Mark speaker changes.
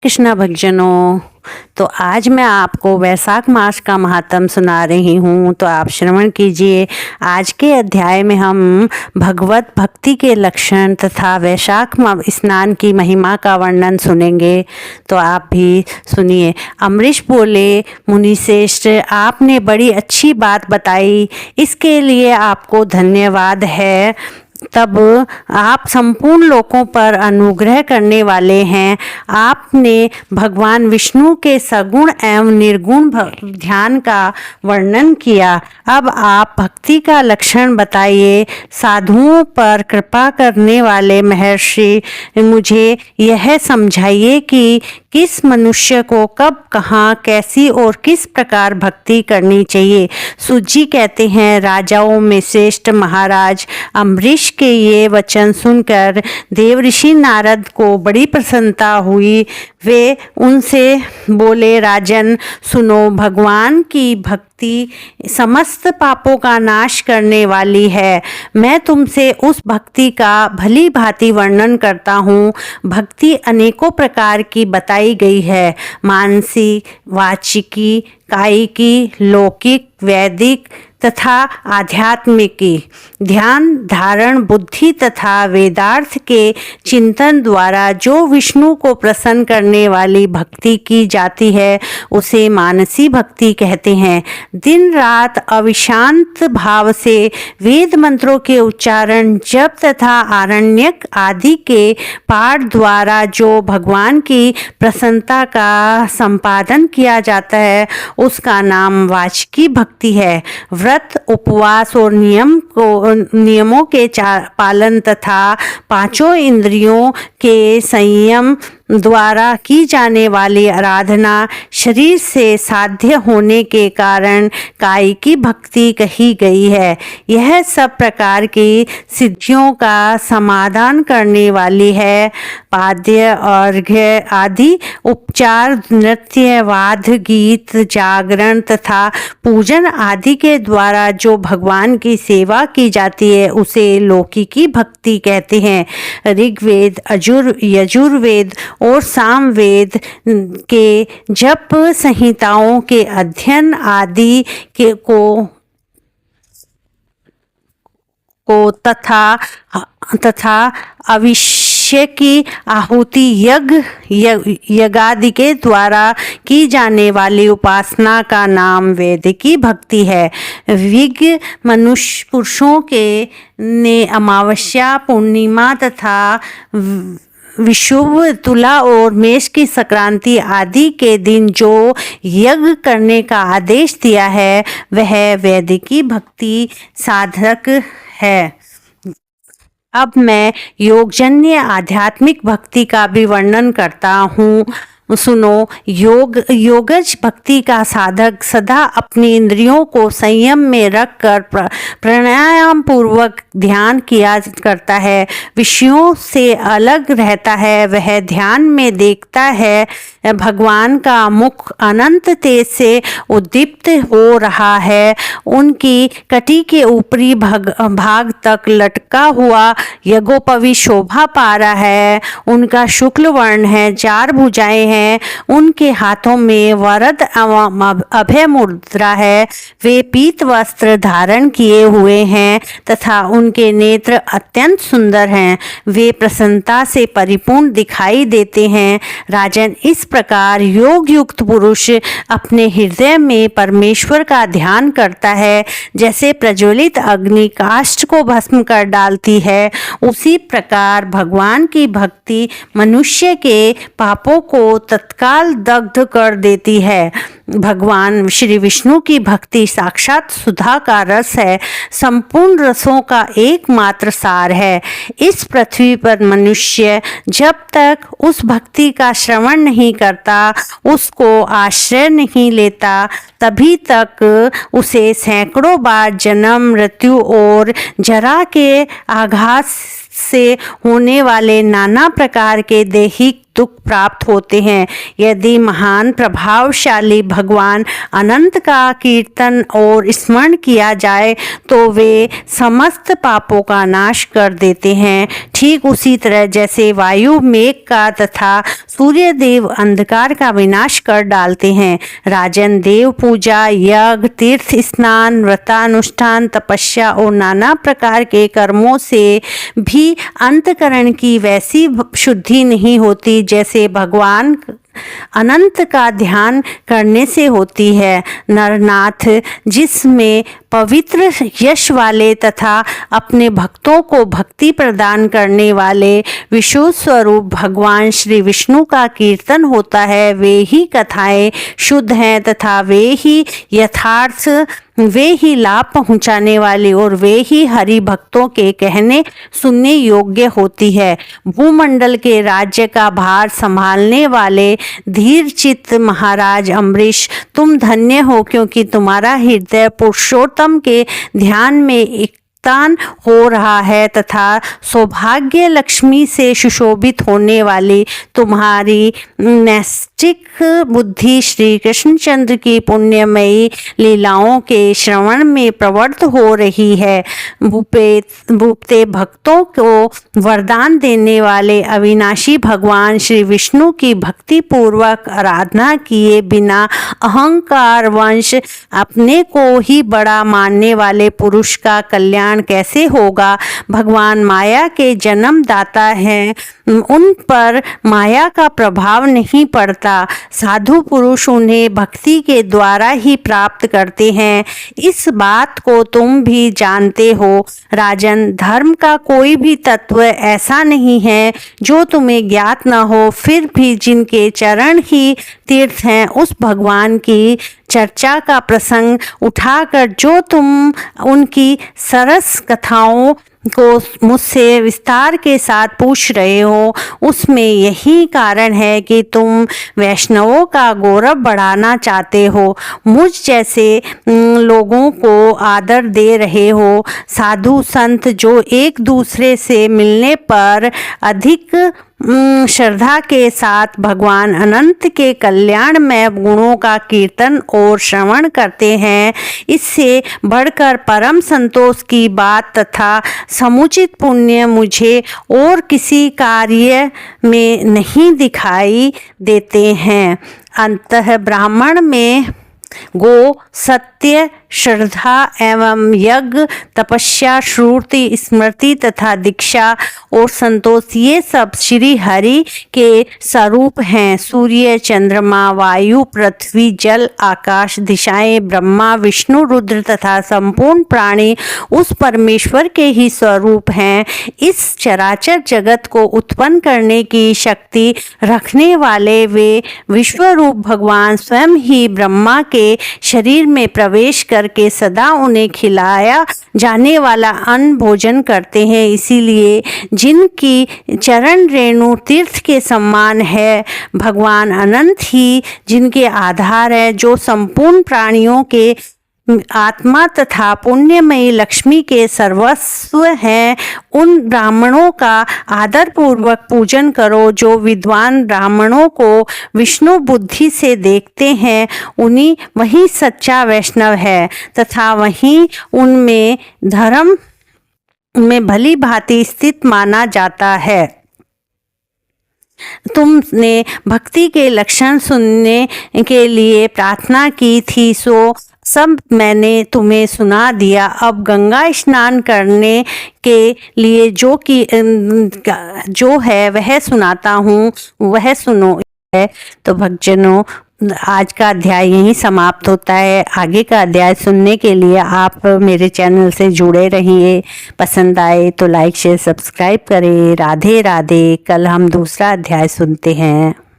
Speaker 1: कृष्णा भक्तजनों, तो आज मैं आपको वैशाख मास का महात्म सुना रही हूँ। तो आप श्रवण कीजिए। आज के अध्याय में हम भगवत भक्ति के लक्षण तथा वैशाख स्नान की महिमा का वर्णन सुनेंगे। तो आप भी सुनिए। अम्बरीश बोले, मुनिश्रेष्ठ, आपने बड़ी अच्छी बात बताई, इसके लिए आपको धन्यवाद है। तब आप संपूर्ण लोकों पर अनुग्रह करने वाले हैं। आपने भगवान विष्णु के सगुण एवं निर्गुण ध्यान का वर्णन किया। अब आप भक्ति का लक्षण बताइए। साधुओं पर कृपा करने वाले महर्षि, मुझे यह समझाइए कि किस मनुष्य को कब, कहाँ, कैसी और किस प्रकार भक्ति करनी चाहिए। सूत जी कहते हैं, राजाओं में श्रेष्ठ महाराज अम्बरीश के ये वचन सुनकर देवऋषि नारद को बड़ी प्रसन्नता हुई। वे उनसे बोले, राजन सुनो, भगवान की भक्ति समस्त पापों का नाश करने वाली है। मैं तुमसे उस भक्ति का भली भांति वर्णन करता हूँ। भक्ति अनेकों प्रकार की बताई गई है। मानसिक, वाचिकी, कायिकी, लौकिक, वैदिक तथा आध्यात्मिक। ध्यान, धारण, बुद्धि तथा वेदार्थ के चिंतन द्वारा जो विष्णु को प्रसन्न करने वाली भक्ति की जाती है, उसे मानसी भक्ति कहते हैं। दिन रात अविशांत भाव से वेद मंत्रों के उच्चारण, जप तथा आरण्यक आदि के पाठ द्वारा जो भगवान की प्रसन्नता का संपादन किया जाता है, उसका नाम वाचिकी भक्ति है। व्रत, उपवास और नियमों के पालन तथा पांचों इंद्रियों के संयम द्वारा की जाने वाली आराधना शरीर से साध्य होने के कारण कायिकी भक्ति कही गई है। यह सब प्रकार की सिद्धियों का समाधान करने वाली है। पाद्य, अर्घ्य आदि उपचार, नृत्य, वाद, गीत, जागरण तथा पूजन आदि के द्वारा जो भगवान की सेवा की जाती है, उसे लौकिकी भक्ति कहते हैं। ऋग्वेद, यजुर्वेद और सामवेद के जप संहिताओं के अध्ययन आदि के को तथा अविष्य की आहुति, यज्ञादि के द्वारा की जाने वाली उपासना का नाम वैदिकी भक्ति है। विज्ञ मनुष्य पुरुषों के ने अमावस्या, पूर्णिमा तथा विषुव, तुला और मेष की संक्रांति आदि के दिन जो यज्ञ करने का आदेश दिया है, वह वैदिकी भक्ति साधक है। अब मैं योगजन्य आध्यात्मिक भक्ति का भी वर्णन करता हूँ। सुनो। योगज भक्ति का साधक सदा अपनी इंद्रियों को संयम में रखकर प्राणायाम पूर्वक ध्यान किया करता है। विषयों से अलग रहता है। वह ध्यान में देखता है भगवान का मुख अनंत तेज से उद्दीप्त हो रहा है। उनकी कटी के ऊपरी भाग तक लटका हुआ यज्ञोपवी शोभा पा रहा है। उनका शुक्ल वर्ण है, 4 भुजाएं हैं। उनके हाथों में वरद एवं अभय मुद्रा है। वे पीत वस्त्र धारण किए हुए हैं तथा उनके नेत्र अत्यंत सुंदर हैं। वे प्रसन्नता से परिपूर्ण दिखाई देते हैं। राजन, इस प्रकार योग युक्त पुरुष अपने हृदय में परमेश्वर का ध्यान करता है। जैसे प्रज्वलित अग्नि काष्ठ को भस्म कर डालती है, उसी प्रकार भगवान की भक्ति मनुष्य के पापों को तत्काल दग्ध कर देती है। भगवान श्री विष्णु की भक्ति साक्षात सुधा का रस है, संपूर्ण रसों का एकमात्र सार है। इस पृथ्वी पर मनुष्य जब तक उस भक्ति का श्रवण नहीं करता, उसको आश्रय नहीं लेता, तभी तक उसे सैकड़ों बार जन्म, मृत्यु और जरा के आघात से होने वाले नाना प्रकार के दैहिक दुख प्राप्त होते हैं। यदि महान प्रभावशाली भगवान अनंत का कीर्तन और स्मरण किया जाए तो वे समस्त पापों का नाश कर देते हैं। ठीक उसी तरह जैसे वायु मेघ का तथा सूर्य देव अंधकार का विनाश कर डालते हैं। राजन, देव पूजा, यज्ञ, तीर्थ स्नान, व्रतानुष्ठान, तपस्या और नाना प्रकार के कर्मों से भी अंतकरण की वैसी शुद्धि नहीं होती जैसे भगवान अनंत का ध्यान करने से होती है। नरनाथ, जिसमें पवित्र यश वाले तथा अपने भक्तों को भक्ति प्रदान करने वाले विशुद्ध स्वरूप भगवान श्री विष्णु का कीर्तन होता है, वे ही कथाएं शुद्ध हैं तथा वे ही यथार्थ, वे ही लाभ पहुंचाने वाली और वे ही हरि भक्तों के कहने सुनने योग्य होती है। भूमंडल के राज्य का भार संभालने वाले धीर चित्त महाराज अम्बरीश, तुम धन्य हो क्योंकि तुम्हारा हृदय पुरुषोत्तम के ध्यान में एकतान हो रहा है तथा सौभाग्य लक्ष्मी से सुशोभित होने वाली तुम्हारी नैष्टिक बुद्धि श्री कृष्णचंद्र की पुण्यमयी लीलाओं के श्रवण में प्रवृत्त हो रही है। भूपते भक्तों को वरदान देने वाले अविनाशी भगवान श्री विष्णु की भक्ति पूर्वक आराधना किए बिना अहंकार वंश अपने को ही बड़ा मानने वाले पुरुष का कल्याण कैसे होगा। भगवान माया के जन्मदाता हैं, उन पर माया का प्रभाव नहीं पड़ता। साधु पुरुष उन्हें भक्ति के द्वारा ही प्राप्त करते हैं। इस बात को तुम भी जानते हो। राजन, धर्म का कोई भी तत्व ऐसा नहीं है जो तुम्हें ज्ञात न हो। फिर भी जिनके चरण ही तीर्थ हैं, उस भगवान की चर्चा का प्रसंग उठाकर जो तुम उनकी सरस कथाओं को मुझसे विस्तार के साथ पूछ रहे हो, उसमें यही कारण है कि तुम वैष्णवों का गौरव बढ़ाना चाहते हो, मुझ जैसे लोगों को आदर दे रहे हो। साधु संत जो एक दूसरे से मिलने पर अधिक श्रद्धा के साथ भगवान अनंत के कल्याणमय गुणों का कीर्तन और श्रवण करते हैं, इससे बढ़कर परम संतोष की बात तथा समुचित पुण्य मुझे और किसी कार्य में नहीं दिखाई देते हैं। अंततः ब्राह्मण में गो, सत्य, श्रद्धा एवं यज्ञ, तपस्या, श्रुति, स्मृति तथा दीक्षा और संतोष, ये सब श्री हरि के स्वरूप हैं। सूर्य, चंद्रमा, वायु, पृथ्वी, जल, आकाश, दिशाएं, ब्रह्मा, विष्णु, रुद्र तथा संपूर्ण प्राणी उस परमेश्वर के ही स्वरूप हैं। इस चराचर जगत को उत्पन्न करने की शक्ति रखने वाले वे विश्वरूप भगवान स्वयं ही ब्रह्मा के शरीर में प्रवेश करके सदा उन्हें खिलाया जाने वाला अन्न भोजन करते हैं। इसीलिए जिनकी चरण रेणु तीर्थ के समान है, भगवान अनंत ही जिनके आधार है, जो संपूर्ण प्राणियों के आत्मा तथा पुण्यमयी लक्ष्मी के सर्वस्व हैं, उन ब्राह्मणों का आदर पूर्वक पूजन करो। जो विद्वान ब्राह्मणों को विष्णु बुद्धि से देखते हैं, उन्हीं वही सच्चा वैष्णव है तथा वहीं उनमें धर्म में भली भांति स्थित माना जाता है। तुमने भक्ति के लक्षण सुनने के लिए प्रार्थना की थी, सो सब मैंने तुम्हें सुना दिया। अब गंगा स्नान करने के लिए जो है वह सुनाता हूँ, वह सुनो। है तो भक्तजनों, आज का अध्याय यहीं समाप्त होता है। आगे का अध्याय सुनने के लिए आप मेरे चैनल से जुड़े रहिए। पसंद आए तो लाइक शेयर सब्सक्राइब करें। राधे राधे। कल हम दूसरा अध्याय सुनते हैं।